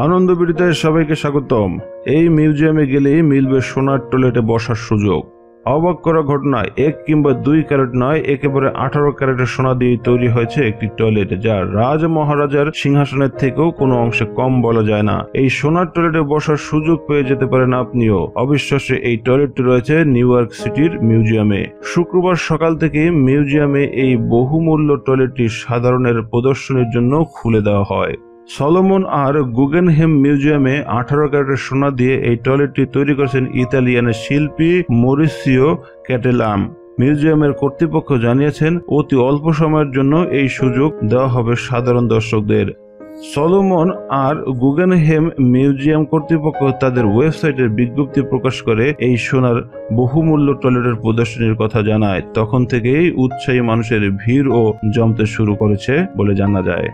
আনন্দ বিড়িতে সবাইকে স্বাগতম। এই মিউজিয়ামে গেলেই মিলবে সোনার টয়লেটে বসার সুযোগ। অবাক করা ঘটনা, 1 কিংবা 2 ক্যারেট নয়, একেবারে 18 ক্যারেটের সোনা দিয়ে তৈরি হয়েছে একটি টয়লেট, যা রাজ মহারাজার সিংহাসনের থেকেও কোনো অংশে কম বলা যায় না। এই সোনার টয়লেটে বসার সুযোগ পেয়ে যেতে পারেন আপনিও। অবিশ্বাস্য এই টয়লেটটি রয়েছে নিউ ইয়র্ক সিটির মিউজিয়ামে। শুক্রবার সকাল থেকে মিউজিয়ামে এই বহুমূল্য টয়লেটটি সাধারণের প্রদর্শনীর জন্য খুলে দেওয়া হয়। সলোমন আর গুগেনহেম মিউজিয়ামে 18 ক্যারেটের সোনা দিয়ে এই টয়লেটটি তৈরি করেছেন ইতালিয়ানের শিল্পী মরিসিও ক্যাটেলাম। মিউজিয়ামের কর্তৃপক্ষ জানিয়েছেন, অতি অল্প সময়ের জন্য এই সুযোগ দেওয়া হবে সাধারণ দর্শকদের। সলোমন আর গুগেনহেম মিউজিয়াম কর্তৃপক্ষ তাদের ওয়েবসাইটের বিজ্ঞপ্তি প্রকাশ করে এই সোনার বহুমূল্য টয়লেটের প্রদর্শনীর কথা জানায়। তখন থেকেই উৎসাহী মানুষের ভিড়ও জমতে শুরু করেছে বলে জানা যায়।